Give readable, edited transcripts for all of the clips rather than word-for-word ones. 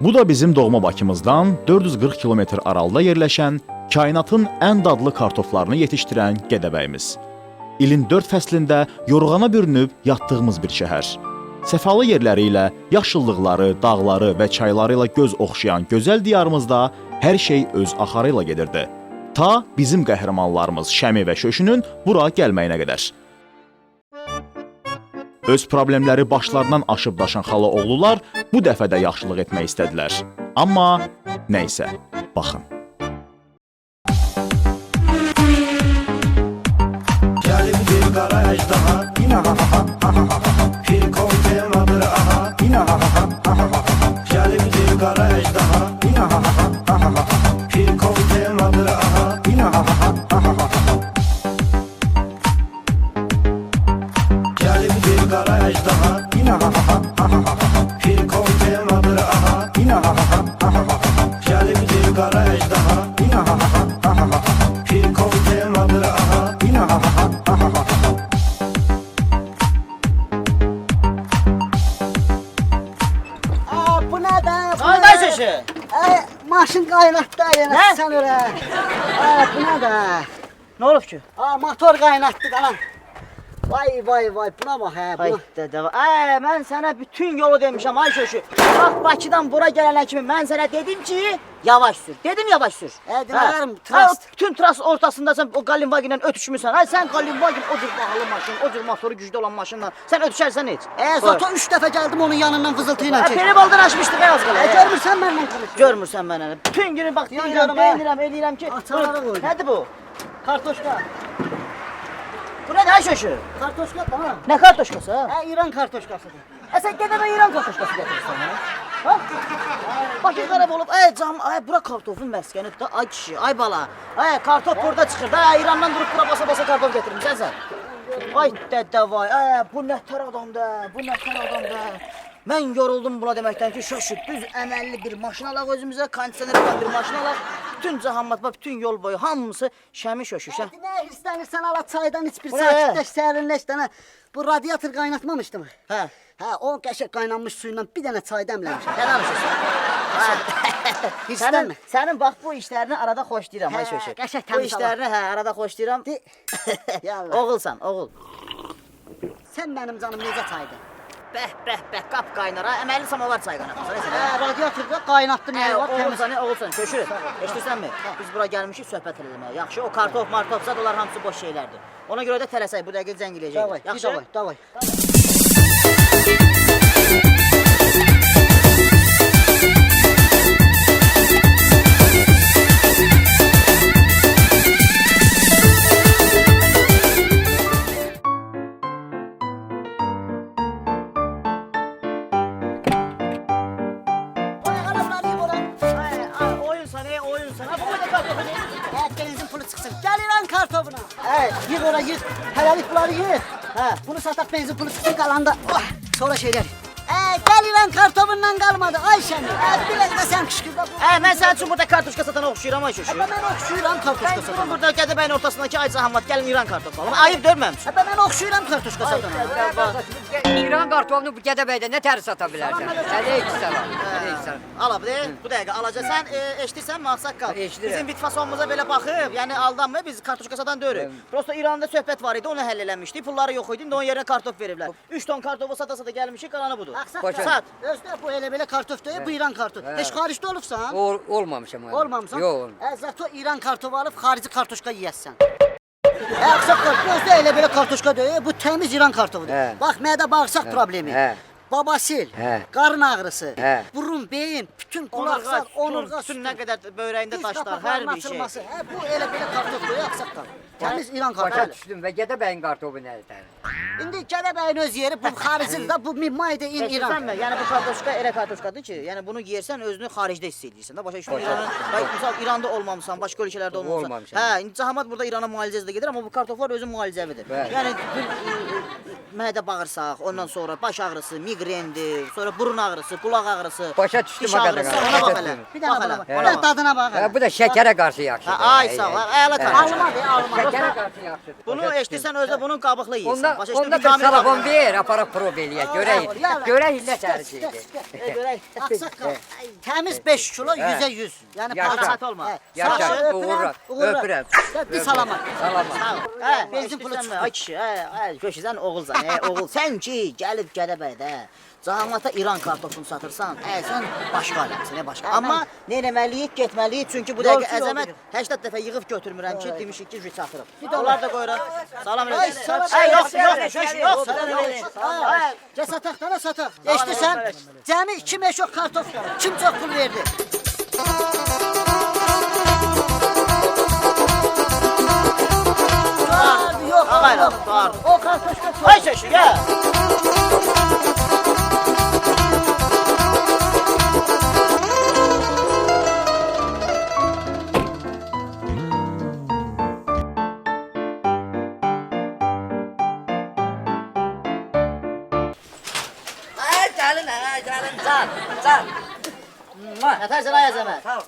Bu da bizim doğma Bakımızdan 440 kilometr aralıda yerləşən, kainatın ən dadlı kartoflarını yetişdirən Gədəbəyimiz. İlin 4 fəslində yorğana bürünüb yatdığımız bir şəhər. Səfalı yerləri ilə, yaşıllıqları, dağları və çayları ilə göz oxşayan gözəl diyarımızda hər şey öz axarı ilə gedirdi. Ta bizim qəhrəmanlarımız Şəmi və Şöşünün bura gəlməyinə qədər. Öz problemləri başlarından aşıb daşan Xalaoğlular bu dəfə də yaxşılıq etmək istədilər. Amma nəysə, baxın. Gəlib bir qara əjdaha, inə ha ha ha ha ha ha. Fil kontemadır aha, inə ha ha ha ha ha ha. Gəlib bir qara əjdaha, inə ha ha ha ha ha ha. Fil kontemadır aha, inə ha ha ha ha ha ha. Gəlib bir qara əjdaha, inə ha ha ha ha ha ha. Fil kontemadır aha, inə ha ha ha ha ha. Gəlib bir qara əjdaha, inə ha ha ha ha ha. Fil kontemadır aha, inə ha ha ha ha ha. Bu nədir? Qayday səsi. Maşın qaynatdı yenə Nə? sən ölə. Bu nədir? Nə olub ki? Motor qaynatdı qalan. Vay vay vay buna bax hə. Ay Buna. dədə. Mən sənə bütün yolu demişəm ay şöşü. Bax Bakıdan bura gələnə kimi mən sənə dedim ki, yavaş sür. Dedim yavaş sür. Dinlərim, tras. Bütün tras ortasındasan o Qalinvaginlə ötüşmüsən. Ay sən Qalinvagin o cür bahalı maşın, o cür motoru güclü olan maşınla sən ötüşərsən heç. Zato 3 dəfə gəldim onun yanından vızıltı ilə keçdim. Peri baldan açmışdıq az qala. Görmürsən mənlə konuşuyorum. Görmürsən mənə. Bütün günü bax Yan deyirəm, görmə. bəyinirəm, eləyirəm ki. Açarlara qoydum. Nədir bu? Kartoşka. Bu nədir ay şöşü? Kartoşka tamam. Nə kartoşkası ha? İran kartoşkasıdır. Sən gedəmə İran kartoşkası gətirirsən ha? Bakı qərəb olub, bura kartofun məskənidir da, ay kişi, ay bala. Kartof burada çıxır da, İrandan durub bura basa-basa kartof gətirmişsən sən. Ay dədə vay, bu nətər adamdır, bu nətər adamdır. Mən yoruldum buna deməkdən ki, şöşüd, düz əməlli bir maşın alaq özümüzə, kondisioner olan bir maşın alaq. Bütün cahammat, bütün yol boyu hamısı şəmi şöşüşən. Nə istənirsən ala çaydan iç bir Bu nə? sakitləş, sərinləş dənə. Bu radiator qaynatmamışdı mı? Hə. Hə, o qəşəng qaynanmış suyla bir dənə çay dəmləmişəm. Nə danışırsan? Hirslənmə. Sənin bax bu işlərini arada xoşlayıram ay şöşü. qəşəng Bu təmiz işlərini arada xoşlayıram. Yallah. Oğulsan, oğul. Sən mənim canım necə çaydı? Bəh, qap qaynar ha. Əməlli samovar çay qaynatmışsan. Radiatorda qaynatdım var təmiz. Oğulsan, köşü. Eşidirsənmi? Biz bura gəlmişik söhbət eləməyə. Yaxşı, o kartof, martof, zat onlar hamısı boş şeylərdir. Ona görə də tələsək, bu dəqiqə zəng eləyəcək. Davay, Yaxşı? davay. Oyunsan. Ha, bu da kartofu ne? Benzin pulu çıxsın. Gəl İran kartofuna. Yığ ora yığ. Hələlik bunları yığ. Bunu sataq benzin pulu çıxsın qalanda. Sonra şeylər. Gəl İran kartofundan qalmadı. Ay Şəmi. Biraz da sən qışqır da. Mən sənin üçün burada kartuşka satana oxşuyuram ay şöşü. Mən oxşuyuram kartoşka Sən satana. burada Gədəbəyin ortasındakı ay cahammat gəlin İran kartofu alım. Ayıb görməmişsin. Mən oxşuyuram kartoşka satana. İran kartofunu bu Gədəbəydə nə təri sata bilərsən? Əleyhissalam. Ala bu dəqiqə alacaqsan, eşidirsən Mahsaqqal. Eşidirəm. Bizim bitfasonumuza belə baxıb, yəni aldanma biz kartuşka satan deyil. Prosta İranda söhbət var idi, onu həll eləmişdik. Pulları yox idi, indi onun yerinə kartof veriblər. 3 ton kartofu sata-sata gəlmişik, qalanı budur. Sat. Özdə bu elə-belə kartof deyil, bu İran kartof. Heç xaricdə olubsan? Olmamışam. Olmamısan? Yox. Zato İran kartofu alıb xarici kartoşka yeyəsən. Ağsaqlar, gözdə elə-belə kartoşka deyil, bu təmiz İran kartofudur. Bax, mədə bağırsaq problemi. Babasil, qarın ağrısı, burun, beyin, bütün qulaqsal, onurğa, bütün nə qədər böyrəyində daşlar, hər bir şey. Bu elə-belə kartof deyil, ağsaqlar. Təmiz İran Başa kartofu. düşdüm və Gədəbəyin kartofu nədir? İndi Gədəbəyin öz yeri, bu xaricində, bu mimmaydı İran. Eşirsənmi? Yəni bu kartoşka elə kartoşkadır ki, yəni bunu yeyirsən özünü xaricdə hiss edirsən də. Başa düşdün? Misal İranda olmamısan, başqa ölkələrdə olmamısan. Hə, indi cahamat burada İrana müalicəyə də gedir, amma bu kartoflar özü müalicəvidir. Yəni mədə bağırsaq, ondan sonra baş ağrısı, miqrendir, sonra burun ağrısı, qulaq ağrısı, Başa düşdüm diş o ağrısı. qədər. Ona bax elə. Bir dənə buna bax. Ona Bir dənə bax. dadına bax. Bu da şəkərə qarşı yaxşıdır. Ay sağ ol, əla kartoşka. Alma de, alma. Şəkərə qarşı yaxşıdır. Bunu eşidirsən özdə bunun qabıqlı yeyirsən. Başa başa Onda bir telefon ver, aparat prov eləyək, görək. Görək nə tərzidir. Ağsaqqal. Təmiz 5 kilo 100'e 100. Yəni Yaşa. narahat olma. Yaşa, uğurlar. Öpürəm. Bir salamat. Salamat. Sağ ol. Benzin pulu çıxdı. Ay kişi, köşədən oğulsan, oğul. Sən ki, gəlib Gədəbəydə Cağamata İran kartofunu satırsan, sən başqa aləmsən, başqa. Amma nə eləməliyik, getməliyik, çünki bu dəqiqə Əzəmət 80 dəfə yığıb götürmürəm ki, demişik ki, satırıq. Onlar da qoyuram. Salam eləyəcək. Yox. Gəl sataq, dana sataq. Eşidirsən? Cəmi 2 meşok kartof. Kim çox pul verdi? Yok. Ağayla, doğru. O kartoşka çok. Ay şaşı, ya. Gəlin, can. Nətərsən ay Əzəmət? Sağ ol.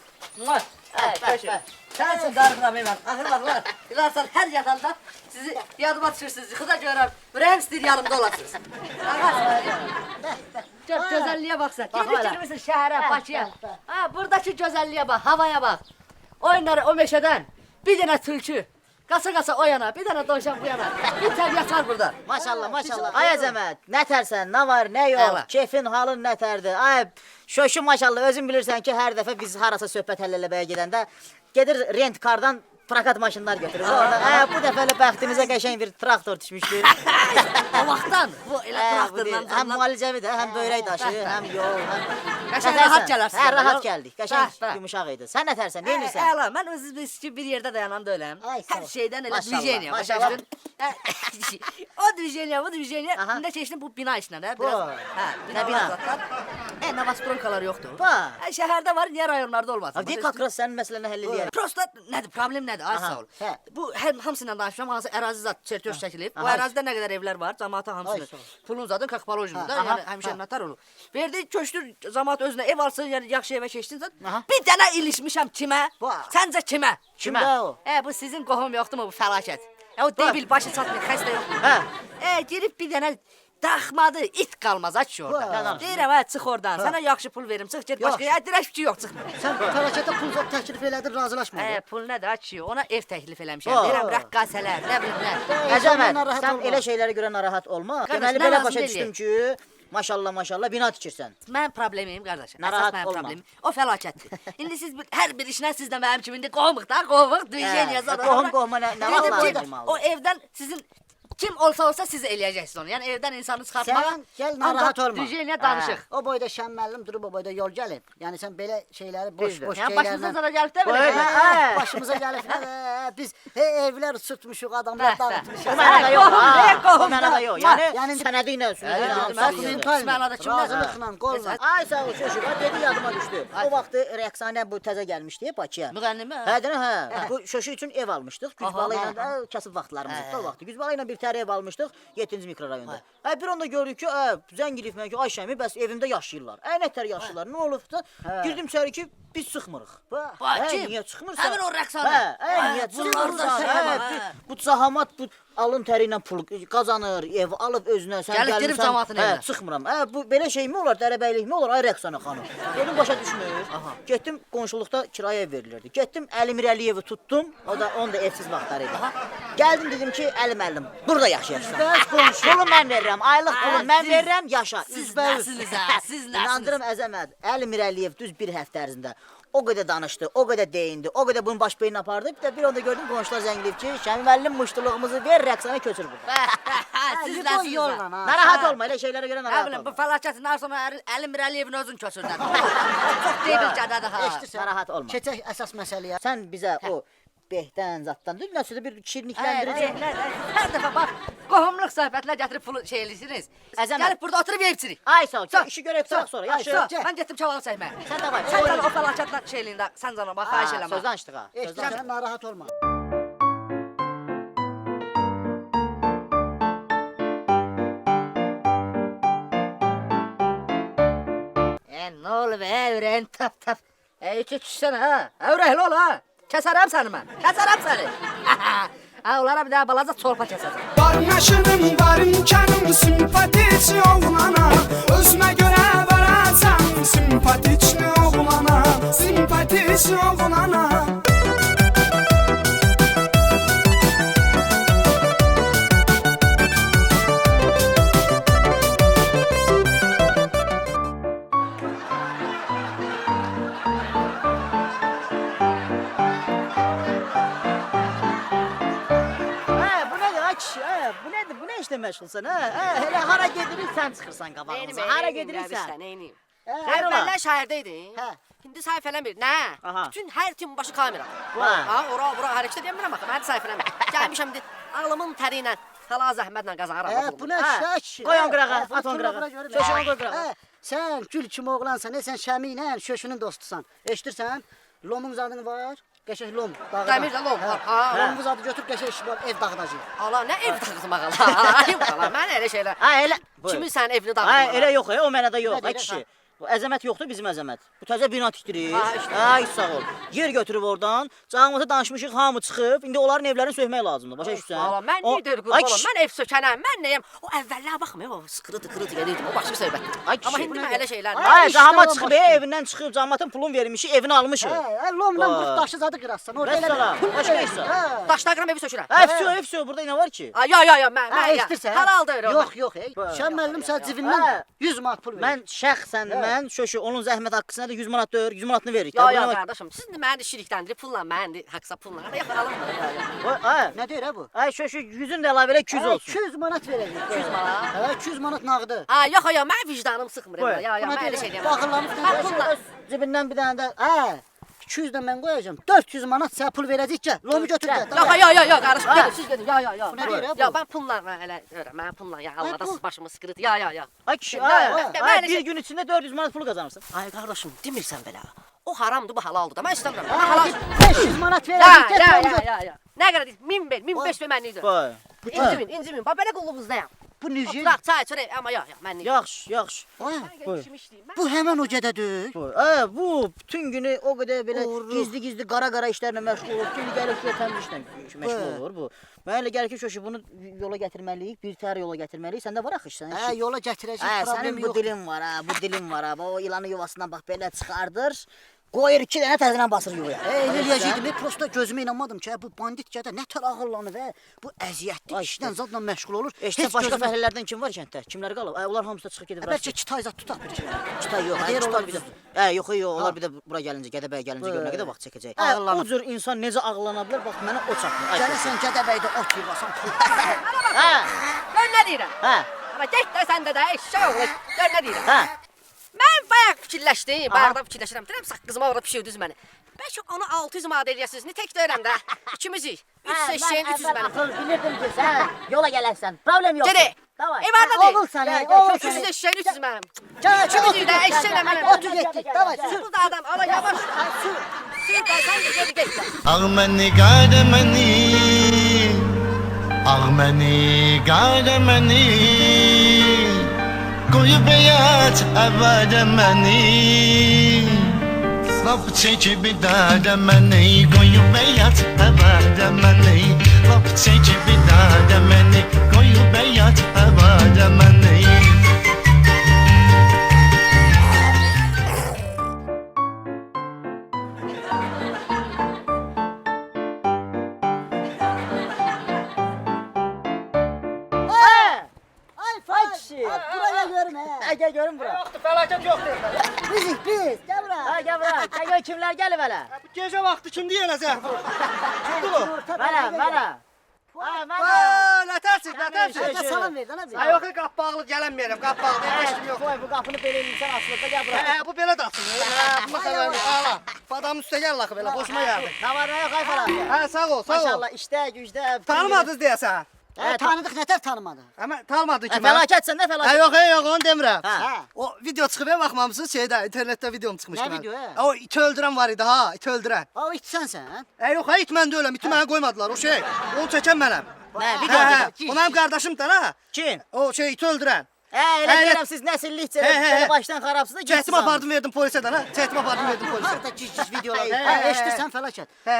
Sen için dargınam hemen. Ahırlarlar. Bilərsən her yatanda sizi yadıma düşürsünüz. Yıxıda görəm. Ürəyim istəyir yanımda olasınız. Çok güzelliğe bak sen. Gelip girmişsin şehre, Bakıya. Ha, buradaki güzelliğe bak, havaya bak. Oyunları o meşeden bir tane tülkü. Kasa o yana, bir tane dovşan bu yana. Bir təbiət var burada. Maşallah. Ay Əzəmət, nətərsən, nə var, nə yox, Əla. keyfin, halın nətərdir? Ay, şoşu maşallah, özün bilirsən ki, hər dəfə biz harasa söhbət həll eləməyə gedəndə gedir rent kardan prakat maşınlar götürür. Orada, bu dəfə elə bəxtimizə qəşəng bir traktor düşmüşdür. O vaxtdan bu elə traktorla Həm müalicəvidir, həm böyrək daşı, həm yol, həm... Qəşəng rahat gələrsən. Hə, rahat Yol- gəldik, qəşəng Bəh. yumuşaq idi. Sən nətərsən, neynirsən? Əla, mən özümüz ki bir yerdə dayanan da öləm. Ay, sağ ol. Hər şeydən elə Maşallah, düzeniya. maşallah. O düzeniya, bu düzeniya. Aha. İndə keçdim bu bina işinə də. Bu. Biraz, Nə bina? Novastronkalar yoxdur. Va. Şəhərdə var, niyə rayonlarda olmasın? Abi, deyək kakras sənin məsələni həll eləyərək. Prosta nədir, problem nədir? Ay Aha, sağ ol. hə. Bu hamısından danışıram, hansı ərazi zat çertöz çəkilib. O Aha. ərazidə nə qədər evlər var, cəmaata Ay, hamısını. sağ ol. Pulun zadın kakpalojunu da, Aha, yəni həmişə natar olur. Verdi, köçdür cəmaat özünə ev alsın, yəni yaxşı evə keçdin zat. Aha. Bir dənə ilişmişəm kimə? Vay. Səncə kimə? Kimə? o? Bu sizin qohum yoxdurmu bu fəlakət? O debil başı çatmır, xəstə yoxdur. Hə. Girib bir dənə daxmadı, it qalmaz aç ki orada. Vay. Deyirəm, çıx oradan. Sənə yaxşı pul verim, çıx get başqa. Dirək ki yox, çıxmır. Sen fəlakətə pul təklif elədin, razılaşmadın. Pul nədir aç ki? Ona ev təklif eləmişəm. Vay. Deyirəm rəqqasələr, nə bilim nə. Əzəmət, narahat sən olma. elə şeylərə görə narahat olma. Qardaş, Deməli, nə belə lazım başa deyil. düşdüm ki, maşallah, bina tikirsən. Mən problemim qardaş. Narahat Əsas mənim olma. problemim. O fəlakətdir. İndi siz hər bir işlə siz də mənim kimi qovuq da, qovuq, düzeniya zada. Qohum-qohuma nə Dedim vaxt ki, lazım o evdən sizin kim olsa siz eləyəcəksiniz onu. Yəni evdən insanı çıxartmağa. Sən gəl narahat olma. Düzeniya danışıq. O boyda Şən müəllim durub o boyda yol gəlib. Yəni sən belə şeyləri boş Düzdür. Yəni başınıza şeylərlə... zara gəlib də Qoy, belə. hə. Başımıza gəlib biz evlər tutmuşuq, adamlar dağıtmışıq. O mənada yox, qohum, ha. O mənada yox. Yəni, Yəni- sənədi ilə Dokumental Mənada kimdə? razılıqla, qolla. Ay sağ ol, çocuq, dedi yadıma düşdü. O vaxtı Rəqsanə bu təzə gəlmişdi Bakıya. Müğənnimi? Hə, hə. Bu şoşu üçün ev almışdıq. Güzbala ilə də kasıb vaxtlarımızda o vaxtı. Güzbala ilə bir təhər ev almışdıq 7-ci mikrorayonda. Bir onda gördük ki, zəng edib mən ki, ay Şəmi, bəs evimdə yaşayırlar. Nətər yaşayırlar? Nə olubsa, girdim içəri ki, biz çıxmırıq. Kim? Niyə çıxmırsan? Həmin o Rəqsanə. Niyə çıxmırsan? Bu zahamat, bu alın təri ilə pul qazanır, ev alıb özünə, sən Gəlib gəlmirsən. girib camaatın evinə. Çıxmıram. Bu belə şeymi olar, dərəbəylikmi olar? Ay Rəqsanə xanım. Dedim başa düşmür. Getdim qonşuluqda kirayə verilirdi. Getdim Əlimir Əliyevi tutdum. Onun da evsiz vaxtları idi. Gəldim dedim ki, Əli müəllim, burada yaşayırsan. Pulu mən verirəm, aylıq pulu mən verirəm, yaşa. Siz nəsiniz ha? Siz nəsiniz? İnandırım Əzəmət, Əlimir Əliyev düz bir həftə ərzində o qədər danışdı, o qədər deyindi, o qədər bunun baş beynini apardı. Bir onda gördüm qonşular zəng edib ki, Şəmi müəllim muştuluğumuzu ver, Rəqsanə köçür burada. Siz Bu nəsiniz? yolla, ha. Narahat olma, elə şeylərə görə Nə narahat bilim, bu olma. fəlakətindən sonra Əlim Rəliyevin özün köçürdün. Çox debil gədədir ha. Eşidirsən? Narahat olma. Keçək əsas məsələyə. Sən bizə o behdən, zatdan, nəsə bir şirinlikləndirici. Hər dəfə bax, qohumluq söhbətlər gətirib pulu şey eləyirsiniz. Əzəmət. Gəlib burada oturub yeyibsirik. Ay sağ ol, işi görək sonra, yaxşı. Mən getdim çavalı çəkməyə. Sən də var. Sən canı o fəlakətlə şeyliyində, sən canı bax, xahiş eləmə. Söz danışdıq ha. Söz danışdıq. Eşidirsən, narahat olma. Nə olub, ürəyin tap. İki düşsənə ha. Ürəkli ol ha. Kəsərəm səni mən. Kəsərəm səni. Ha, onlara bir daha balaca çorba kəsəcəm. Var yaşınım, var imkanım, simpatiçi oğlana. Özüme göre vereceğim, simpatiçli oğlana, simpatiçi oğlana. Bu nedir ay kişi? Bu nedir? Bu ne işle meşgulsan? Hele hara gedirirsən çıxırsan qabağımıza. Hara gedirirsən? Neyniyim? Hayrola? Əvvəllər şəhərdəydi. Hə. İndi sayfələmir. Nə? Aha. Bütün hər tim başı kamera. Vay. Ha, ora hərəkət edəmirəm axı. Mən sayfələmir. Gəlmişəm indi alımın təri ilə, xala zəhmətlə qazanıram. Bu nə Hə, şək? qoy on qırağa, at on qırağa. Şöşünü qoy qırağa. Sən gül kimi oğlansan, sən Şəmi ilə şöşünün dostusan. Eşidirsən? Lomun zadın var. Qəşəng lom. Dəmir də lom var. Ha. Lomun zadı götür qəşəng iş var, ev dağıdacaq. Ala nə ev dağıtmaq ala. Ayıb ala. Mən elə şeylər. Ha elə. Kimin sənin evini Ha dağıtmaq? elə yox, o mənə də yox. Nə Ay deyirəm, kişi. Bu əzəmət yoxdur bizim əzəmət. Bu təzə bina tikdirik. Ha, işte. Ay sağ ol. Yer götürüb oradan, cəmaata danışmışıq, hamı çıxıb. İndi onların evlərini sökmək lazımdır. Başa düşürsən? Ala mən O- niyə qurban Ay olam? kişi. Mən ev sökənəm. Mən nəyəm? O əvvəllər baxma, o sıxırdı gedirdim. O başqa söhbət. Ay kişi, Amma bu indi nədir? mən elə şeylər. Ay işte cəmaat o çıxıb başqa. evindən çıxıb, cəmaatın pulunu vermişik, evini almışıq. Lomla Vay. qırx daşı zadı qırassan. Orada elə Vəssalam, pul başqa verək. iş var. Hə. Daşdaqıram evi sökürəm. Efsio, burada nə var ki? Ay ya, mən Hə, ya. eşidirsən? Halal da öyrə. Yox, Sən müəllim sən cibindən Hə. 100 manat pul ver. Mən şəxsən mən şöşü onun zəhmət haqqısına da 100 manat döyür, 100 manatını veririk. Ya Bu nə var? qardaşım, siz məni şirkləndirib pulla, məni haqsa pulla. Yox, alınmır. Ay, Nə deyir hə bu? ay şöşü 100-ün də əlavə elə 200 olsun. 200 manat verəcək. 200 manat? Hə, 200 manat nağdı. Ha, yox, mən vicdanım sıxmır. Buyur. Ya, Buna mən elə şey deyirəm. deyirəm. Bağırlanıb Ha, pulla. Cibindən bir dənə də Hə. 200 də mən qoyacağam. 400 manat sənə pul verəcək ki, lomu götür gəl. Yox, qardaşım, gedin, siz gedin. Ya. Bu nə deyir hə bu? Ya mən pulla elə öyrəm. Mən pulla ya Allahda siz başımı sıxırdı. Ya. ay kişi, Ya, ay, ya, ay, mən bir elə- gün içində 400 manat pul qazanırsan. Ay qardaşım, demirsən belə. O haramdır, bu halaldır da. Mən istəmirəm. Mən Hə, halal. 500 manat verəcək. Get lomu götür. Ya. Nə qədər deyir? 1000 ver, 1500 ver mənlikdir. Vay. İncimin. Bax belə qulluğunuzdayam. Bu necə? Oturaq, çay içərək, amma yox, mənlik. Yaxşı. Ay, Mən işim işləyim. bu həmən o gedədir. Bu bütün günü o qədər belə Oğurluq. gizli qara işlərlə məşğul olur. Gün gəlib təmiz işlə məşğul olur bu. Mən elə gəlir ki, şöşü bunu yola gətirməliyik, bir tər yola gətirməliyik. Səndə var axı sən. Hə, yola gətirəcək, Hə, problem sənin bu yox. dilin var ha, bu dilin var ha. O ilanı yuvasından bax belə çıxardır. Qoyur 2 dənə təzədən basır yuvaya. Elə eləyəcəkdim. Prosta gözümə inanmadım ki, bu bandit gədə nə tər ağıllanıb və bu əziyyətli Ay, işlə zadla məşğul olur. Eşitə başqa fəhlələrdən kim var kənddə? Kimlər qalıb? Onlar hamısı da çıxıb gedib. Bəlkə kitay zad tutaq bir şey. Kitay yox, Deyir, kitay onlar bir də. Yox, onlar bir də bura gəlincə, Gədəbəyə gəlincə gör nə qədər vaxt çəkəcək. Ağıllanıb. O cür insan necə ağlana bilər? Bax mənə o çatmır. Ay, Gəlirsən Gədəbəydə ot yuvasan. Hə, Gör nə deyirəm. hə, Amma get də səndə də eşşək oğlu. Gör nə deyirəm. hə. Mən bayaq fikirləşdim, bayaqdan fikirləşirəm. Deyirəm saqqızıma orada pişirdiniz məni. Bəlkə onu 600 manat eləyəsiniz. Ni tək deyirəm də. İkimizik. 300 eşeğin 300 mənim. Axıl bilirdim ki, sən yola gələrsən. Problem yox. Gedi. Davay. Evarda deyil. Oğul səni, Gel, oğul 300 səni. eşeğin 300 mənim. Gəl, İkimizik də eşeğlə mənim. Otur getdik. Davay, sür. Burada adam ala yavaş. Sür. Sür də sən də gedi get. Ağməni qədəməni Ağməni qədəməni Qoyub həyat əvvədə məni Lap çəkib dədə məni Qoyub həyat əvvədə məni Lap çəkib dədə məni Qoyub həyat əvvədə məni Ay kişi. Buraya görüm hə. Gəl görüm bura. Fəlakət yoxdur. Biz. Gəl bura. Ha, gəl bura. Gəl gör kimlər gəlib hələ. Bu gecə vaxtı kimdir yenə zəhv? Mənə. Ha, mənə. Nətərsiz? Hə, salam ver lan Ay yox, qapı bağlı gələnməyərəm. Qapı bağlı heç kim yox. Qoy bu qapını belə eləyirsən açılırsa gəl bura. Bu belə də açılır. Bu məsələn, ala. Badamın üstə gəl laxı belə, xoşuma gəldi. Nə var, nə yox, ay falan. Hə, sağ ol. Maşallah, işdə, gücdə. Tanımadınız deyəsən. Tanıdıq, nətər tanımadı? Amma tanımadın ki mən. Fəlakətsən də fəlakət. Yox, onu demirəm. Hə. O video çıxıb baxmamısınız şeydə, internetdə videom çıxmışdı. Nə video, hə? O iti öldürən var idi ha, iti öldürən. O içsənsən. Yox, it mən deyiləm, iti mənə qoymadılar o şey. Onu çəkən mənəm. Nə, video çəkən. O mənim qardaşımdır ha. Kim? O şey iti öldürən. Elə Hə, deyirəm siz nəsillikcə Hə, hə, hə. belə başdan xarabsınız da Çəkdim apardım verdim polisə də ha. Çəkdim apardım verdim polisə. Harda gic videolar. Hə, Hə, hə, eşidirsən fəlakət. Hə.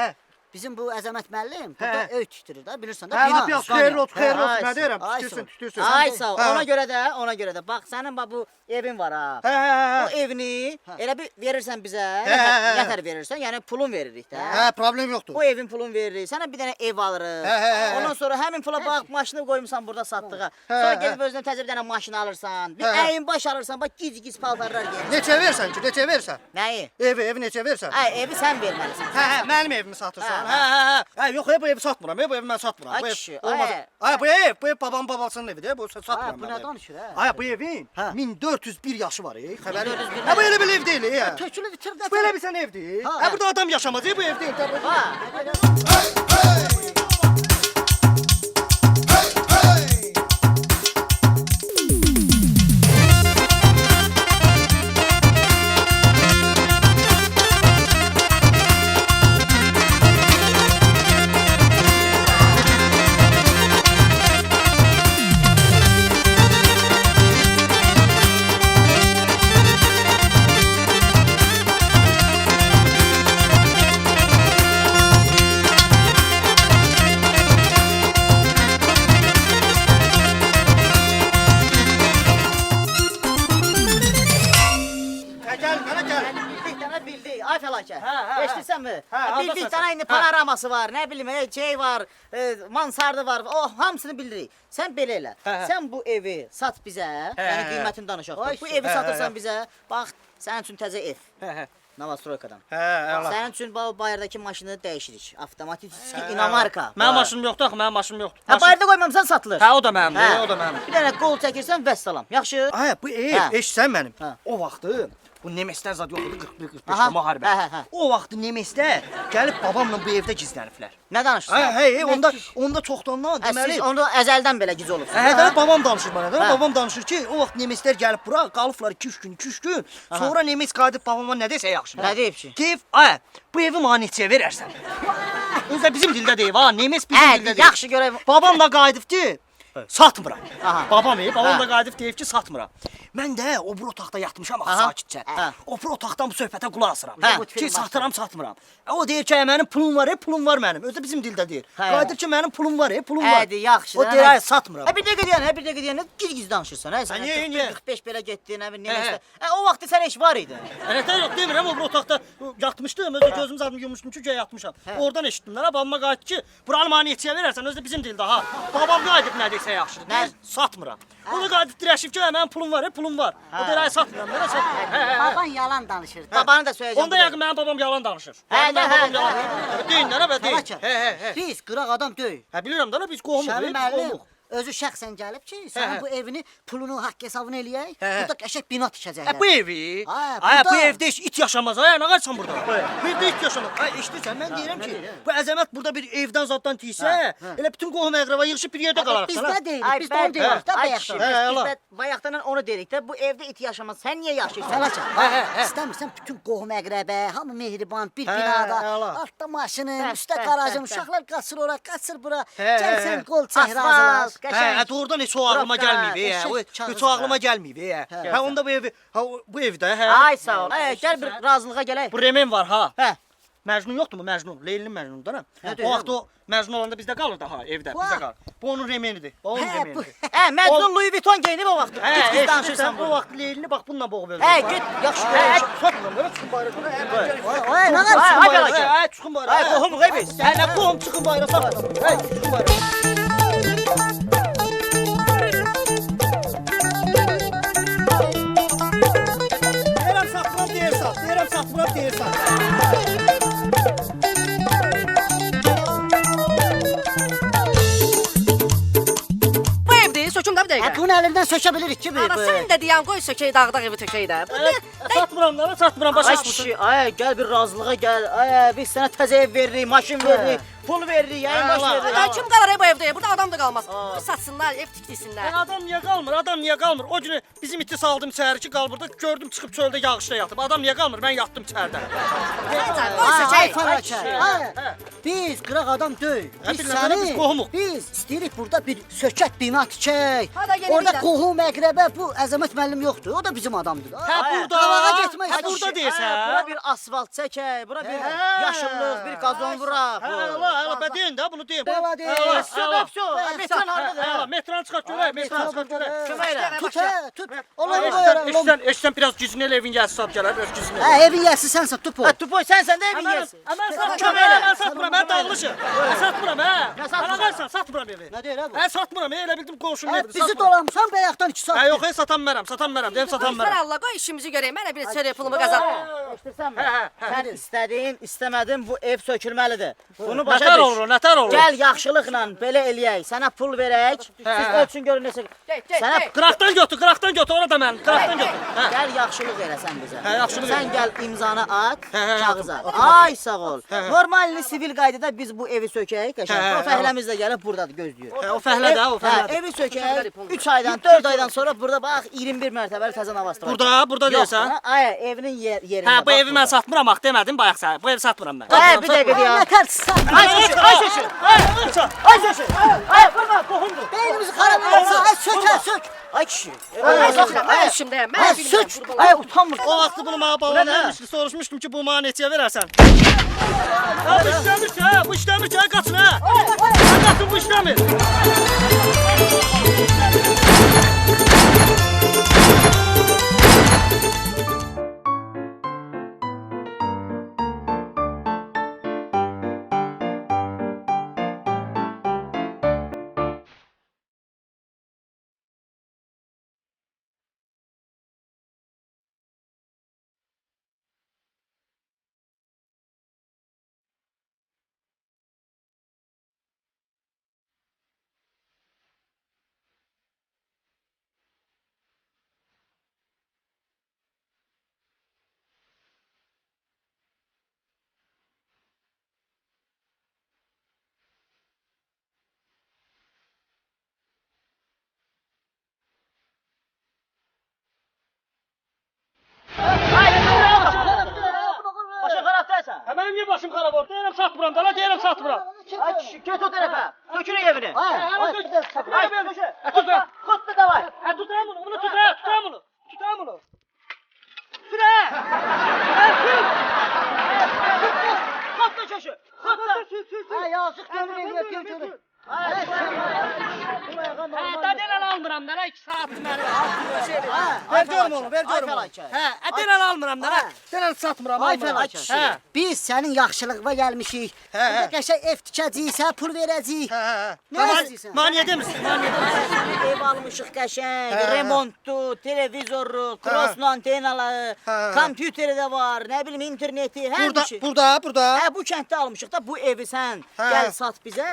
bizim bu Əzəmət müəllim burada öy tikdirir də, bilirsən də, Hə, bina. lap yaxşı, xeyirli olsun, xeyirli Hə, olsun. Nə ay, deyirəm, ay, tütürsün, sağ ol. tütürsün. Ay sağ ol. Hə. Ona görə də bax sənin bax bu evin var ha. Hə. O evini elə bir verirsən bizə. hə. Nətər verirsən? Yəni pulun veririk də. Hə, problem yoxdur. O evin pulunu veririk. Sənə bir dənə ev alırıq. Hə. Ondan sonra həmin pula bax maşını qoymusan burada satdığa. Sonra gedib özünə təzə bir dənə maşın alırsan. Bir əyin baş alırsan, bax gic-gic paltarlar geyirsən. Neçə versən ki, neçə versən? Nəyi? Evi neçə versən? Ay, evi sən verməlisən. Hə, mənim evimi satırsan. Hə. Yox, bu evi satmıram. Bu evi mən satmıram. Ay Bu ev kişi, olmaz. ay. Bu ev babam babasının evidir. Bu satmıram. Bu mən nə bu evi. danışır hə? Ay, bu evin 1401 yaşı var, xəbərin. 1401 Ha, bu elə bir ev deyil, ya. Tökülü bitir də. Belə bir sən evdir. Ha. Ha, burada adam yaşamaz, bu ev deyil. Ha. Gəl, mənə gəl. Bildik dənə bildik. Ay fəlakət. Hə. Eşidirsənmi? Hə, Bildik hardasan dənə sən? indi panoraması var, nə bilim, şey var, mansardı var. O hamısını bildirik. Sən belə elə. Hə. Sən bu evi sat bizə, yəni qiymətini danışaq. Bu evi satırsan bizə, bax, sənin üçün təzə ev. Hə. Novostroykadan. Hə, əla. Sənin üçün bu bayırdakı maşını dəyişirik. Avtomatik inomarka. Mənim maşınım yoxdur, axı, mənim maşınım yoxdur. Ha, bayırda qoymamısan satılır. Hə, o da mənimdir, o da mənim. Bir dənə qol çəkirsən, vəssalam. Yaxşı? Ay, bu ev, Hə. eşitsən mənim. Hə. O vaxtı bu Nemeslər zad yox idi, 41-45-də Aha, müharibə. hə. O vaxtı Nemeslər gəlib babamla bu evdə gizləniblər. Nə danışırsan? Onda çoxdandan deməli. Siz onda əzəldən belə giz olursunuz. Hə, də babam danışır mənə. Hə. Babam danışır ki, o vaxt Nemeslər gəlib bura, qalıblar 2-3 gün. Sonra Nemes qayıdıb babama nə desə yaxşı. Nə deyib ki? Deyib, ay, bu evi mənə neçəyə verərsən? Özdə bizim dildə deyib, ha, Nemes bizim dildə deyib. Yaxşı görək. Babam da qayıdıbdı. Satmıram. Aha. Babam Hə. da qayıdıb deyib ki, satmıram. Mən də o bir otaqda yatmışam axı Aha. sakitcə. Hə. O bir otaqdan bu söhbətə qulaq asıram. Hə. Ki, satıram, satmıram. O deyir ki, mənim pulum var, pulum var mənim. Özü də bizim dildə deyir. Hə. Qayıdır ki, mənim pulum var, pulum var. Hə, yaxşı. O deyir, ay, satmıram. Bir dəqiqə deyən, bir dəqiqə deyən, giz danışırsan, hə? Sən niyə? 45 belə getdin, nə bilim, nəsə. O vaxt sən heç var idi. Əlbəttə yox, demirəm, o bir otaqda yatmışdım, özü gözüm zadımı yummuşdum ki, güya yatmışam. Oradan eşitdim də, babama qayıtdı ki, buranı mənə neçəyə verərsən, özü də bizim dildə, ha. Babam qayıdıb nə desə yaxşıdır. Nə? Satmıram. O da qayıdıb dirəşib ki, mənim pulum var, pulum var. O deyir, ay, satmıram, mənə satmıram. Baban yalan danışır. Babanı da söyləyəcəm. Onda yəqin mənim babam yalan danışır. Hə, Mənim hə, babam yalan danışır. Deyin də, nə bə, deyin. Fəlakət. Biz qıraq adam deyil. Hə, bilirəm də, biz qohumuq, Şəmi biz müəllim qohumuq. özü şəxsən gəlib ki, sənin hə. bu evini, pulunu, haqq hesabını eləyək. Hə, hə. Burada qəşəng bina tikəcəklər. Bu evi, Hə, ay, bu burada- evdə heç it yaşamaz, ay, nə qaçsan burada? Bu evdə it yaşamaz. Ay, eşidirsən, mən deyirəm ki, bu Əzəmət burada bir evdən zaddan tiysə, elə bütün qohum əqrəba yığışıb bir yerdə qalarıq. Biz sana. nə deyirik? Biz də onu deyirik də Ay kişi, bayaqdan. biz bayaqdan onu dedik də, bu evdə it yaşamaz. Sən niyə yaşayırsan? Fəlakət. İstəmirsən bütün qohum əqrəbə, hamı mehriban bir binada, əla. altda maşının, Bəs, üstdə bəs, qarajın, bəs, bəs. uşaqlar qaçır ora, qaçır bura. Hə, Gəl hə. sən qol çək Asfalt, razılaş. Hə, doğrudan heç o ağlıma Probka, gəlməyib, eşək heç o ağlıma gəlməyib, hə. Onda bu evi, bu evdə, hə. Ay sağ ol. Gəl bir razılığa gələk. Bu Remen var, ha. Hə. Məcnun yoxdur mu? Məcnun, Leylinin Məcnun'da, nə? deyir O vaxt o Məcnun olanda bizdə qalırdı, ha, evdə, bizdə qalır. Bu onun Remenidir, o onun Hə, bu- Remenidir. Məcnun Louis Vuitton geyinib o vaxt. Hə, Git biz danışırsan danışırsan bu o vaxt Leylini bax bununla boğub öldü. Hə, get, yaxşı Hə, görək. satmıram, belə çıxın bayrağa. Ay, nə qədər Ay, çıxın ay, bayrağa? Hə, çıxın bayrağa. Ay, qohumuq biz. Hə, nə qohum çıxın bayrağa, satmıram. Hə, çıxın bayrağa. Deyirəm satmıram, deyir sat. Deyirəm satmıram, deyir sat. Bu evdir, söküm də bir Hə, dəqiqə. bunun əlindən sökə bilirik ki, Ana sən də deyən qoy sökək dağda evi tökək də. Bu nə? Satmıram da, satmıram, başa Ay çıxmısın. kişi, ay gəl bir razılığa gəl. Ay biz sənə təzə ev veririk, maşın veririk. pul veririk, yayın baş Allah, veririk. Ay, kim qalır bu evdə? Burada adam da qalmaz. Satsınlar, ev tikdirsinlər. Adam niyə qalmır? Adam niyə qalmır? O günü bizim iti saldım içəri ki, qal burada. Gördüm çıxıb çöldə yağışda yatıb. Adam niyə qalmır? Mən yatdım içəridə. Ay fəlakət. Biz qıraq adam deyil. Biz bilmirəm, biz qohumuq. Biz istəyirik burada bir sökət bina tikək. Hadi gəlin, Orada gidelim. qohum əqrəbə bu Əzəmət müəllim yoxdur. O da bizim adamdır. Hə, burada. Qalağa getmək Hə, istəyir. burada deyirsən. Bura bir asfalt çəkək, bura bir yaşıllıq, bir qazon vuraq. Hələ, deyin də, bunu deyin. Bala deyil. Metran hardadır? Hələ, metran çıxart görək, metran çıxart görək. Kömək elə. Tut, tut. Olanı qoyarım. Eşsən biraz gücünü elə evin gəlsi sat gələr, biraz gücünü. Hə, evin yəsi sənsən, tupo. Tupoy, sənsən də evin yəsi. Mən Kömək satmıram, elə. mən satmıram, mən dağılışım. Mən satmıram, hə. Hələ versən, satmıram evi. Nə deyir bu? Hə, satmıram, elə bildim qonşunun Hə, evidir. bizi dolamısan bayaqdan 2 saat. Hə, yox, satan mənəm, deyim satan Sən mənəm. Allah qoy işimizi görək. Mənə bir çörək pulumu qazan. Eşidirsənmi? Sən istədin, istəmədin bu ev sökülməlidir. Bunu başa Nətər düş. olur, nətər olur? Gəl yaxşılıqla belə eləyək. Sənə pul verək. Siz ölçün görün necə. Sənə Qıraqdan götür, ora da mənim, qıraqdan götür. Hə. gəl yaxşılıq eləsən bizə. Hə, yaxşılıq Sən gəl imzanı at, hə, kağıza. Ay sağ ol. Normalni sivil qaydada biz bu evi sökək, qəşəng. Hə, O fəhləmiz də gəlib burdadır, gözləyir. Hə, o fəhlə də, o Hə, fəhlə. evi sökək. 3 aydan, 4 aydan sonra burada bax 21 mərtəbəli təzə navasdır. Burada deyirsən? Ay, evinin yerində. Hə, bu bax evi mən burada. satmıram, bax demədim bayaq sənə. Bu evi satmıram mən. Hə, bir dəqiqə Ya ya. nə tərsən? Ay şişir, ay şişir. Ay şişir. Ay vurma, qohumdur. Beynimizi xarab edirsən. Ay sök, sök. Ay kişi. Mən soxuram, mən işimdəyəm. Mən Ay bilmirəm. sök. Ay utanmır. O vaxtı bunu mənə babam vermişdi, soruşmuşdum ki, bu mənə neçəyə verərsən? Ha, bu işləmir ki, hə, bu işləmir ki, hə, qaçın, hə. Hə, qaçın, bu işləmir. Başa xarabdaysan. Hə, mənim niyə başım xarab oldu? Deyirəm satmıram da, deyirəm satmıram. Ay kişi, get o tərəfə. Sökürük evini. Ay, Xotda davay. hə, tuturam bunu, tuturam bunu. Xotda köşü. Xotda. Ay yazıq görün görün. Dədələn almıram da, 2 saatdır mənim. Ver görüm onu, ver görüm onu. Hə, dədələn almıram da, dədələn satmıram. Ay almıram. fəlakət. Hə. Biz sənin yaxşılığına gəlmişik. Hə, hə. Bir qəşəng ev tikəcəyik, sənə pul verəcəyik. Nə istəyirsən? Mənə niyə demirsən? Ev almışıq qəşəng, remontdu, televizorlu, kroslu antenaları, kompüteri də var, nə bilim interneti, hər bir şey. Burada. Hə, bu kənddə almışıq da bu evi sən gəl sat bizə.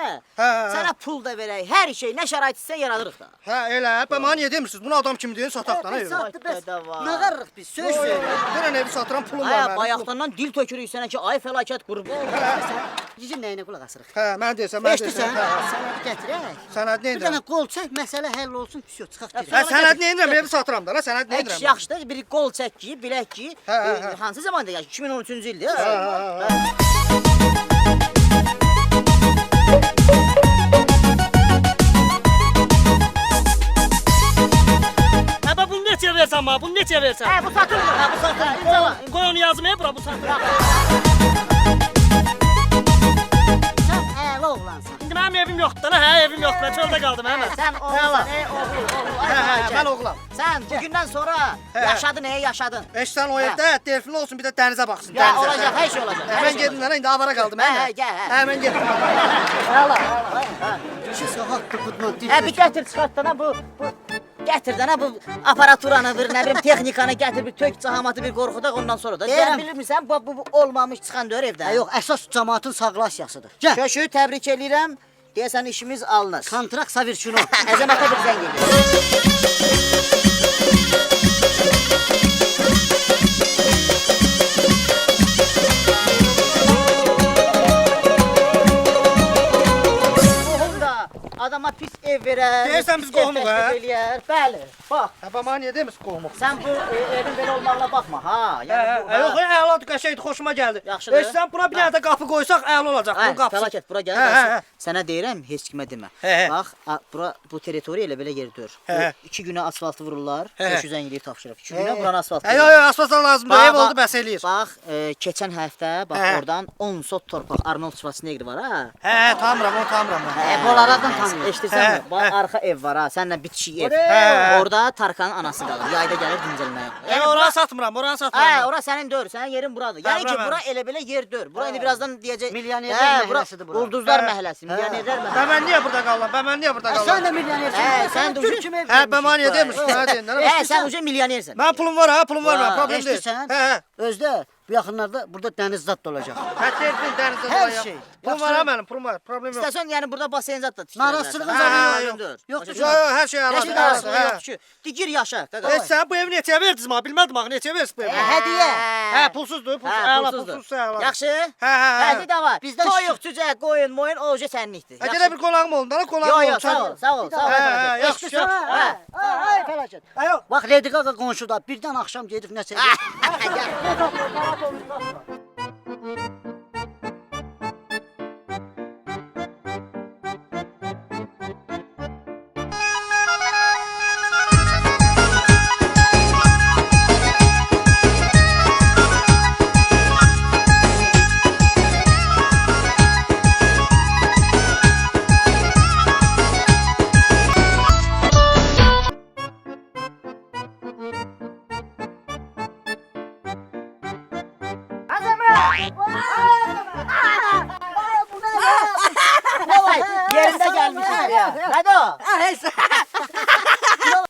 Sənə pul da verək, hər şey, nə şərait istəsən yaradırıq da. Hə, elə. Mənə niyə demirsiniz? Bunu adam kimi deyin, sataqdan Biz evi. satdı bəs. Də var. Nə qarırıq biz? Söz söyləyir. Denən evi satıram, pulum var Ay, mənim. bayaqdan dil tökürük sənə ki, ay fəlakət qurban. Bizim nəyinə qulaq asırıq? Hə, mən desəm, mən Eşitirsən? desəm. Sənədi gətirək. Sənəd nə Bir dənə edirəm? qol çək, məsələ həll olsun, pis yox, çıxaq Hə, gedək. sənəd nə edirəm? Evi satıram da, sənəd nə Əks edirəm? yaxşıdır, bir qol çək ki, bilək ki, hə. hansı zamanda gəlir? 2013-cü ildir. Hə, bax, bunu neçəyə versən mənə? Bunu neçəyə versən? Hə, bu satılmır. Hə, bu satılmır. Qoy onu yazmaya bura, bu satılır. Sən əla oğlansan. İndi mənim evim yoxdur da, hə, evim yoxdur. Mən çöldə qaldım, hə, mən. Sən oğulsan, oğul. Ay, Mən oğulam. Sən bugündən sonra yaşadın, yaşadın. Eşsən o evdə telefon olsun, bir də dənizə baxsın. Ya dənizə. olacaq, hər şey olacaq. Hə, mən gedim də, indi avara qaldım. Hə, gəl, hə. Hə, mən gedim. İki saat qıpıtma. Bir gətir çıxart dana bu gətir dana bu aparaturanı bir nə bilim texnikanı gətir bir tök cahamatı bir qorxudaq ondan sonra da. Deyirəm. Sən bilmirsən bu olmamış çıxan dör evdə. Yox, əsas cəmaatın saqlasiyasıdır. Gəl. Köşü təbrik eləyirəm. Deyəsən işimiz alınır. Kontrakt savirçino. Əzəmətə bir zəng edir. verər. Deyirsən biz qohumuq, hə? söhbət eləyər. Bəli. Bax, Hə, bana niyə demisən qohumuq? sən bu evin belə olmağına baxma, ha. Yəni bu Yox, əladır, qəşəngdir, xoşuma gəldi. Yaxşıdır. Sən buna bir dənə də qapı qoysaq əla olacaq. Hə, Bu qapısı. fəlakət, bura gəl. Hə, bax, hə, hə. Sənə deyirəm, heç kimə demə. Hə, hə. Bax, bura bu teritoriya elə belə yerdir. Hə. 2 günə asfaltı vururlar, Hə. 500-dən eləyib tapşırıq. 2 günə buranı asfalt. Yox, yox, asfaltdan lazımdır. Ev oldu, bəs eləyir. Bax, keçən həftə bax Hə. oradan 10 sot torpaq Arnold Schwarzenegger var ha. Hə, tanımıram, onu tanımıram. Bunlardan tanıyır. Eşidirsən Hə, mi? Bax arxa ev var ha, səninlə bitişik ev. Hə. Orada Tarkanın anası qalır. Yayda gəlir dincəlməyə. Oranı satmıram, oranı Hə, satmıram. ora sənin deyil, sənin yerin buradır. Yəni ki, bura bura elə belə yer deyil. Bura indi birazdan deyəcək. Milyonerlər məhəlləsidir bura. Ulduzlar Hə. məhəlləsi, milyonerlər məhəlləsi. Ben niye burada kalıram? Ben niye burada Sən kalıram? də milyonersən. Hə, sən də Türk kimi ev Hə, ben bana niye demişsin? Hə, deyin. Hə, sən uca milyonersən. Ben pulum var ha, pulum var Vay, ben, problem değil. eşitirsən? Hə, Özdə bu yaxınlarda burada dəniz zad da olacaq. hə, terfin denizde Hər dolan şey. ya. Pulum var ha benim, pulum var, problem yok. İstəsən yəni burada basen zad da tikdirə Narazılığın bilərsən. zadı Hə, yoxdur. yoxdur. Yoxdur. Yo, yo, her şey Heç aladı. bir narazılığı yoxdur ki. Digir yaşa. qaqa. Sen bu evi neçəyə verdiniz ma? Bilmədim ha, neçəyə verdiniz bu evi? Hədiyyə. Hə, pulsuzdur, pulsuz. Hə, Əla, pulsuzdur. pulsuzsa əla. Yaxşı? Hə, hə, hə. Hədi də var. Bizdən Toyuq, cücə, qoyun, moyun o oje səninlikdir. Hə, gələ bir qonağım oldu, da qonağım Yo, oldu. yo, sağ ol, sağ ol, sağ ol. Hə, Fəlakət. hə, yaxşı, Eşidirsən? yaxşı. Hə. Ay fəlakət. Hə, yox. Bax Lady Gaga qonşuda birdən axşam gedib nəsə. Yerində gəlmişik ya. Nədir o?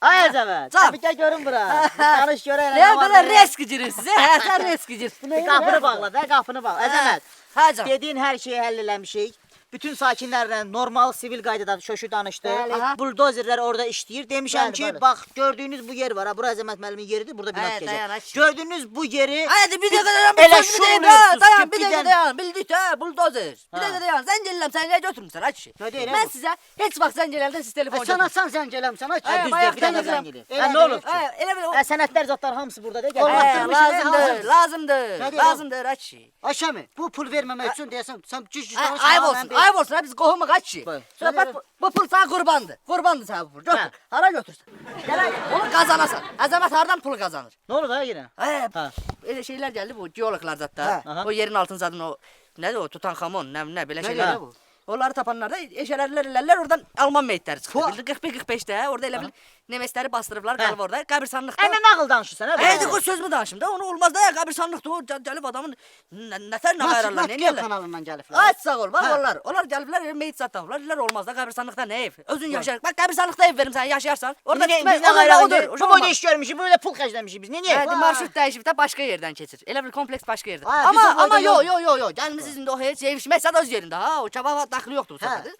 Ay Əzəmət. Can. Bir gəl görün bura. Tanış görək. Ne böyle risk gidiyorsun size? He sen risk gidiyorsun. Qapını bağla da, qapını bağla. Əzəmət. Ha canım. Dediyin hər şeyi həll eləmişik. Bütün sakinlərlə normal sivil qaydada şöşü danışdı. Aha. Buldozerlər orada işləyir. Demişəm Bəli, ki, bəli. bax gördüyünüz bu yer var ha. Bura Əzəmət müəllimin yeridir. Burada bina Hə, dayan, tikəcək. aç. Gördüyünüz bu yeri Hadi bir dakika dayan, Elə bir şov dakika veriyorsunuz dayan, ki, bir dakika birden- dayan. Bildik ha, buldozer. Bir dakika dayan, zəncirləm, sən niyə götürmüsən açı? Ne deyirəm? Ben size heç vaxt zəncirlərdən siz telefon Sən açsan zəng eləmsən aç. Hə, düz bayaq bir dənə dedim. zəng eləyir. Hə, nə olur ki? Elə bir Hə, sənədlər zatlar hamısı burada da gəl. Olmaz. lazımdır, lazımdır, Ne deyirəm? lazımdır açı. Aşami bu pul verməmək üçün deyəsən sən cüc Ayıp olsun, ayıp olsun. Ha biz qohumuq açı. Buyur. Söhbət bu pul sana qurbandır. Qurbandır sana bu pul. Götür. Hə. Hara götürsən? Gələ onu qazanasan. Əzəmət hardan pulu qazanır? Nə olur da yenə? Hə. Elə şeylər gəldi bu geologlar zətdə. Hə. O yerin altın zadın o nədir o Tutankamon, nə belə Nə şeylər. bu? Onları tapanlar da eşələrlər oradan Alman meyitləri çıxdı. Bildi 41-45-də orada elə bil Nemesləri bastırıblar qalıb orada qəbirstanlıqda. Əmə nağıl danışırsan ha? Hə, o sözümü danışım da onu olmaz da qəbirstanlıqda o gəlib adamın nətər ayırırlar, nə Naskiya edirlər? kanalından gəliblər. Ay sağ ol. Bax onlar gəliblər meyit zat tapıblar. Dedilər olmaz da qəbirstanlıqda nə ev? Özün yaşayır. Bax qəbirstanlıqda ev verim sən yaşayarsan. Orada Biz tikmək nə onlar qayra odur. bu boyda iş görmüşük, bu boyda pul xərcləmişik biz. Niyə? Hə, marşrut dəyişib də başqa yerdən keçir. Elə bir kompleks başqa yerdə. Ha, Amma bizim boyda yo yox. yo. Gəlmisiz indi o heç yeyişmək sad öz yerində ha. O kebaba daxili yoxdur bu səfərdə.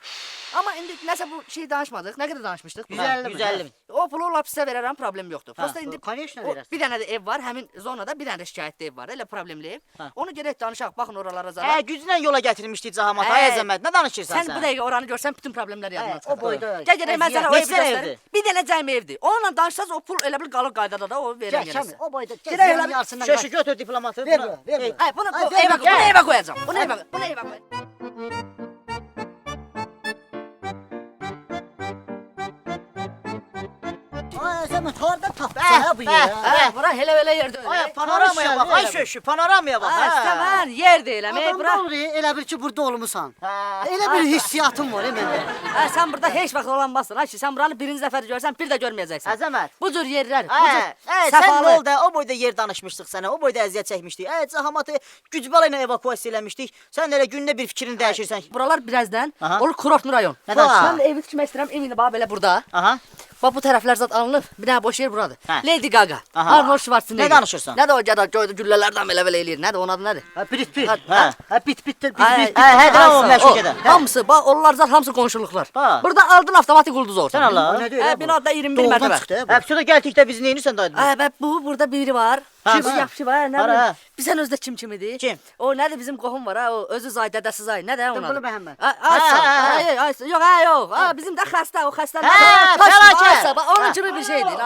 Amma indi nəsə bu şey danışmadıq. Nə qədər danışmışdıq? 150 min. O pulu lap sizə verərəm, problem yoxdur. Prosta indi Конечно o, verərsən. bir dənə də ev var, həmin zonada bir dənə də şikayətli ev var, elə problemli ev. Onu gedək danışaq, baxın oralara zara. Hə, güclə yola gətirmişdik Cahamat. Ay Hə. Əzəmət, nə danışırsan sən? Sən bu dəqiqə oranı görsən bütün problemlər yadından çıxar. o boyda. Gəl gedək mən sənə o evi Neçə evdir? göstərim. Bir dənə cəmi evdir. Onunla danışsaz o pul elə bil qalır qaydada da o verən Gəl yerəsə. o boyda. Gedək Gəl elə- yarısından. Şöşü götür diplomatı. Ver buna- bura, ver Ey, bura. Ay bunu Ay, bu ver, evə ver. bunu evə qoyacağam. Bunu evə qoy. Ay Əzəmət harda tapdın ha bu yeri? Hə, bura elə yerdə. Ay panoramaya bax, ay şöşü, panoramaya bax. Ha, hə. tamam, yer deyiləm. Ey Adam bura. olur elə bil ki burada olmusan. Elə bir hissiyatım var məndə. Ha, sən burada heç vaxt olanmazsın. Ha ki, sən buranı birinci dəfə görsən, bir də görməyəcəksən. Əzəmət. Bu cür yerlər, bu Hə, cür sən səfalı. nə oldu? O boyda yer danışmışdıq sənə, o boyda əziyyət çəkmişdik. Cahamatı gücbala ilə evakuasiya eləmişdik. Sən elə gündə bir fikrini dəyişirsən. Buralar birazdan Aha. olur kurortlu rayon. Nə danışırsan? Mən də evi tikmək istəyirəm, evini bax belə burada. Aha. Bax bu tərəflər zat alınıb, bir dənə boş yer buradır. Hə. Lady Gaga, Aha. Arnold Schwarzenegger. Nə danışırsan? Nə də o gədə göydə güllələrdən belə eləyir. Nədir onun adı nədir? Ha bit bit. Ha, hə. Ha bit bit bit Ay, bit. hə, ay, o məşhur gedən. Hamısı, bax onlar zat hamısı qonşuluqlar. Ha. Burada aldın avtomatik ulduz olsun. Sən Allah. O nə deyir? Hə, binada 21 Doğrudan mərtəbə. çıxdı. Hə, sonra gəldikdə biz nəyinirsən dayı? Hə, bə bu burada biri var. Ha, Kim ha. yaxşı var, nə Hara, bilim. hə. Bilsən özdə kim idi? Kim? O nədir bizim qohum var ha, o özü Zay, dədəsi Zay. Nədir onun? Dımbılı Məhəmməd. Yox, yox. Ha, bizim də xəstə, o xəstə. fəlakət. Onun kimi bir şeydir.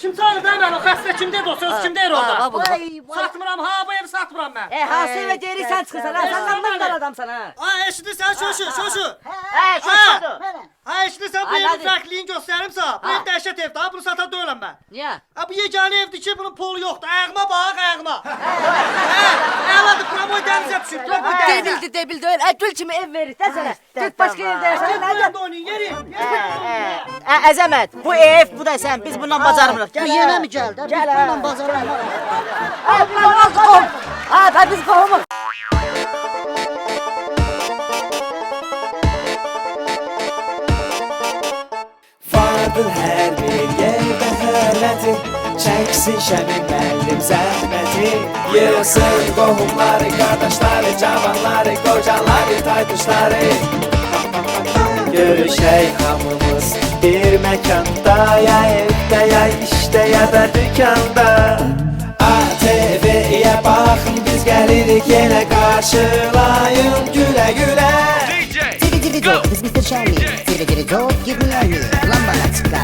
Kim çağırdı da mən o xəstə kim dedi o söz kim deyir orada? Vay, Satmıram ha bu evi satmıram mən. hansı evə deyirsən çıxırsan? Ha, sən məndən adamsan ha. Ay eşidirsən şu. Ha eşidirsən bu Ay, evin nədir? fərqliyini göstərim sənə. Bu ev dəhşət evdir ha bunu satan deyiləm mən. Niyə? Ha bu yeganə evdir ki bunun polu yoxdur. Ayağıma bax ayağıma. Əladır promoy dənizə düşüb. Promoy dənizə. Debil deyil. Gül kimi ev verir də sənə. Get başqa evdə yaşa. Mən də oynayın yeri. Əzəmət, bu ev, bu da sən. Biz bundan bacarmırıq. Bu yenə mi gəldi? Biz bundan bazara Ha, biz qohumuz. Vardır hər bir yerdə hörməti, çəksin Şəmin müəllim zəhməti. Yığsın qohumları, qardaşları, cavanları, qocaları, tayduşları. Görüşək hamımız bir məkanda, ya evdə, ya işdə, ya da dükanda. ATV-yə baxın, biz gəlirik yenə qarşılayın gülə-gülə. Diri diri dop, biz Mr. Shelly. Diri diri dop, give me a me. Lambada çıkar.